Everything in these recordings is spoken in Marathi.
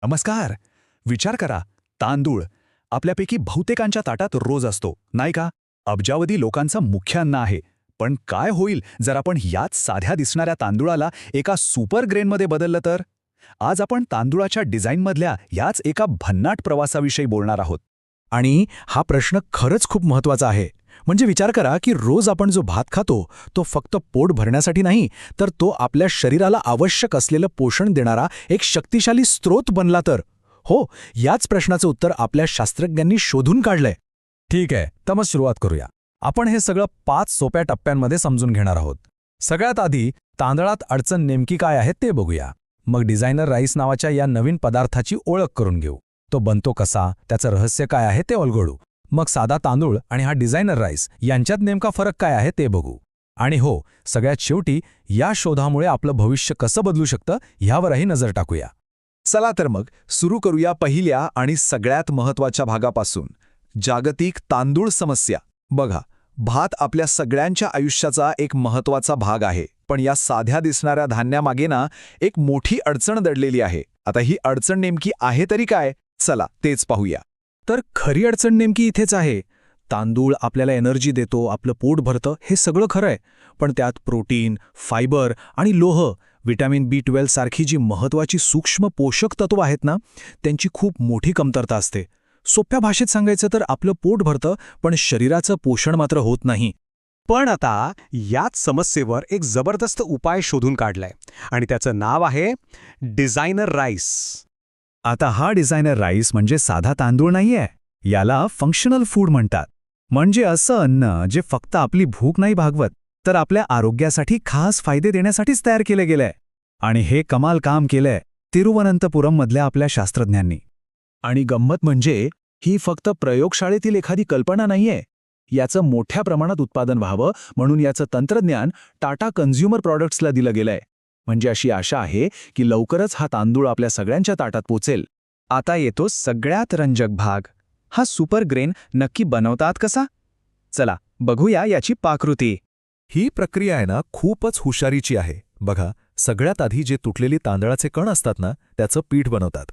नमस्कार. विचार करा, तांदूळ आपल्यापैकी बहुतेकांच्या ताटात रोज असतो, नाही का? अब्जावधी लोकांचं मुख्य अन्न आहे. पण काय होईल जर आपण याच साध्या दिसणाऱ्या तांदूळाला एका सुपर ग्रेनमध्ये बदललं तर? आज आपण तांदूळाच्या डिझाईनमधल्या याच एका भन्नाट प्रवासाविषयी बोलणार आहोत. आणि हा प्रश्न खरंच खूप महत्त्वाचा आहे. म्हणजे विचार करा की रोज आपण जो भात खातो तो फक्त पोट भरण्यासाठी नाही, तर तो आपल्या शरीराला आवश्यक असलेलं पोषण देणारा एक शक्तिशाली स्रोत बनला तर. हो, याच प्रश्नाचं उत्तर आपल्या शास्त्रज्ञांनी शोधून काढलंय. ठीक आहे, तर मग सुरुवात करूया. आपण हे सगळं 5 सोप्या टप्प्यांमध्ये समजून घेणार आहोत. सगळ्यात आधी तांदळात अडचण नेमकी काय आहे ते बघूया. मग डिझायनर राईस नावाच्या या नवीन पदार्थाची ओळख करून घेऊ. तो बनतो कसा, त्याचं रहस्य काय आहे ते उलगडू. मग साधा तांदूळ आणि हा डिझायनर राईस यांच्यात नेमका फरक काय आहे ते बघू. आणि हो, सगळ्यात शेवटी या शोधामुळे आपलं भविष्य कसं बदलू शकतं ह्यावरही नजर टाकूया. चला तर मग सुरू करूया पहिल्या आणि सगळ्यात महत्त्वाच्या भागापासून, जागतिक तांदूळ समस्या. बघा, भात आपल्या सगळ्यांच्या आयुष्याचा एक महत्त्वाचा भाग आहे, पण या साध्या दिसणाऱ्या धान्यामागे ना एक मोठी अडचण दडलेली आहे. आता ही अडचण नेमकी आहे तरी काय? चला तेच पाहूया. तर खरी अडचण नेमकी इथेच आहे. तांदूळ आपल्याला एनर्जी देतो, आपलं पोट भरतं, हे सगळं खरं आहे. पण त्यात प्रोटीन, फायबर आणि लोह, व्हिटॅमिन B12 सारखी जी महत्त्वाची सूक्ष्म पोषक तत्व आहेत ना, त्यांची खूप मोठी कमतरता असते. सोप्या भाषेत सांगायचं तर आपलं पोट भरतं, पण शरीराचं पोषण मात्र होत नाही. पण आता याच समस्येवर एक जबरदस्त उपाय शोधून काढलाय आणि त्याचं नाव आहे डिझायनर राईस. आता हा डिझायनर राईस म्हणजे साधा तांदूळ नाहीये, याला फंक्शनल फूड म्हणतात. म्हणजे असं अन्न जे फक्त आपली भूक नाही भागवत, तर आपल्या आरोग्यासाठी खास फायदे देण्यासाठीच तयार केले गेलंय. आणि हे कमाल काम केलंय तिरुवनंतपुरममधल्या आपल्या शास्त्रज्ञांनी. आणि गंमत म्हणजे ही फक्त प्रयोगशाळेतील एखादी कल्पना नाहीये. याचं मोठ्या प्रमाणात उत्पादन व्हावं म्हणून याचं तंत्रज्ञान टाटा कन्झ्युमर प्रॉडक्ट्सला दिलं गेलंय. म्हणजे अशी आशा आहे की लवकरच हा तांदूळ आपल्या सगळ्यांच्या ताटात पोचेल. आता येतो सगळ्यात रंजक भाग. हा सुपर ग्रेन नक्की बनवतात कसा? चला बघूया याची पाककृती. ही प्रक्रिया आहे ना खूपच हुशारीची आहे. बघा, सगळ्यात आधी जे तुटलेली तांदळाचे कण असतात ना त्याचं पीठ बनवतात.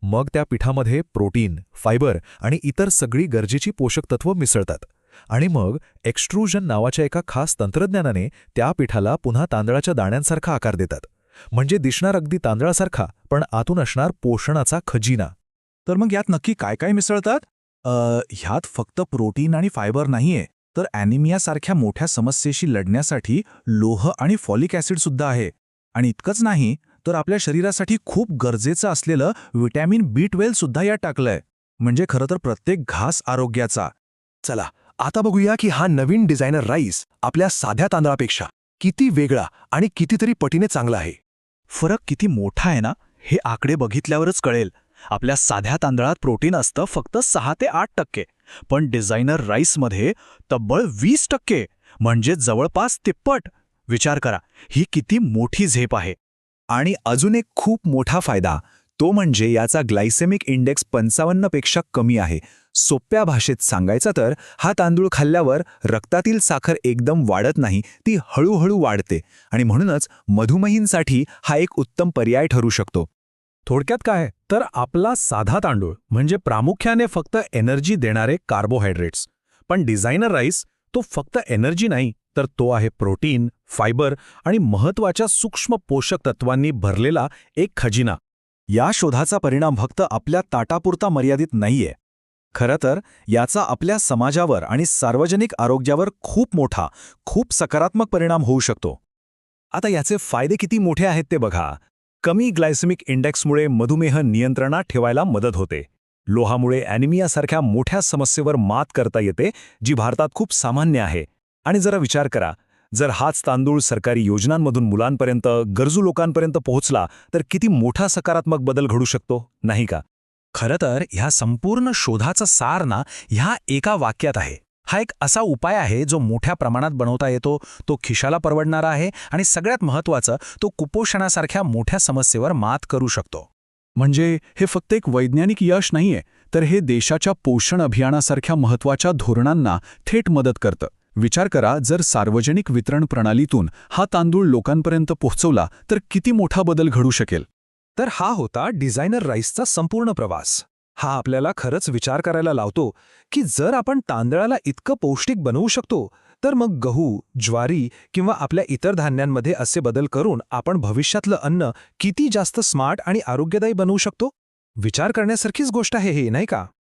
मग त्या पिठामध्ये प्रोटीन, फायबर आणि इतर सगळी गरजेची पोषक तत्व मिसळतात. आणि मग एक्स्ट्रूजन नावाच्या एका खास तंत्रज्ञानाने त्या पिठाला पुन्हा तांदळाच्या दाण्यांसारखा आकार देतात. म्हणजे दिसणार अगदी तांदळासारखा, पण आतून असणार पोषणाचा खजिना. तर मग यात नक्की काय काय मिसळतात? ह्यात फक्त प्रोटीन आणि फायबर नाहीये, तर ॲनिमियासारख्या मोठ्या समस्येशी लढण्यासाठी लोह आणि फॉलिक ॲसिड सुद्धा आहे. आणि इतकंच नाही, तर आपल्या शरीरासाठी खूप गरजेचं असलेलं व्हिटॅमिन B12 सुद्धा यात टाकलंय. म्हणजे खरं तर प्रत्येक घास आरोग्याचा. चला आता बघूया की हा नवीन डिझायनर राईस आपल्या साध्या तांदळापेक्षा किती वेगळा आणि कितीतरी पटीने चांगला आहे. फरक किती मोठा आहे ना, हे आकडे बघितल्यावरच कळेल. आपल्या साध्या तांदळात प्रोटीन असतं फक्त 6 ते 8%, पण डिझायनर राईसमध्ये तब्बल 20%, म्हणजे जवळपास तिप्पट. विचार करा, ही किती मोठी झेप आहे. आणि अजून एक खूप मोठा फायदा, तो म्हणजे याचा ग्लायसेमिक इंडेक्स 55 पेक्षा कमी आहे. सोप्या भाषेत सांगायचं तर हा तांदूळ खाल्ल्यावर रक्तातील साखर एकदम वाढत नाही, ती हळूहळू वाढते. आणि म्हणूनच मधुमेहींसाठी हा एक उत्तम पर्याय ठरू शकतो. थोडक्यात काय तर आपला साधा तांदूळ म्हणजे प्रामुख्याने फक्त एनर्जी देणारे कार्बोहायड्रेट्स. पण डिझायनर राईस तो फक्त एनर्जी नाही, तर तो आहे प्रोटीन, फायबर आणि महत्त्वाच्या सूक्ष्म पोषक तत्वांनी भरलेला एक खजिना. या शोधाचा परिणाम फक्त आपल्या ताटापुरता मर्यादित नाहीये. खरं तर याचा आपल्या समाजावर आणि सार्वजनिक आरोग्यावर खूप मोठा, खूप सकारात्मक परिणाम होऊ शकतो. आता याचे फायदे किती मोठे आहेत ते बघा. कमी ग्लायसेमिक इंडेक्समुळे मधुमेह नियंत्रणात ठेवायला मदत होते. लोहामुळे ॲनिमियासारख्या मोठ्या समस्येवर मात करता येते, जी भारतात खूप सामान्य आहे. आणि जरा विचार करा, जर हाच तांदूळ सरकारी योजनांमधून मुलांपर्यंत, गरजू लोकांपर्यंत पोहोचला तर किती मोठा सकारात्मक बदल घडू शकतो, नाही का? खरं तर ह्या संपूर्ण शोधाचा सार ना ह्या एका वाक्यात आहे. हा एक असा उपाय आहे जो मोठ्या प्रमाणात बनवता येतो, तो खिशाला परवडणारा आहे आणि सगळ्यात महत्त्वाचं, तो कुपोषणासारख्या मोठ्या समस्येवर मात करू शकतो. म्हणजे हे फक्त एक वैज्ञानिक यश नाहीये, तर हे देशाच्या पोषण अभियानासारख्या महत्त्वाच्या धोरणांना थेट मदत करतं. विचार करा, जर सार्वजनिक वितरण प्रणालीतून हा तांदूळ लोकांपर्यंत पोहोचवला तर किती मोठा बदल घडू शकेल. तर हा होता डिझायनर राईसचा संपूर्ण प्रवास. हा आपल्याला खरंच विचार करायला लावतो की जर आपण तांदळाला इतकं पौष्टिक बनवू शकतो तर मग गहू, ज्वारी किंवा आपल्या इतर धान्यांमध्ये असे बदल करून आपण भविष्यातलं अन्न किती जास्त स्मार्ट आणि आरोग्यदायी बनवू शकतो. विचार करण्यासारखीच गोष्ट आहे हे, नाही का?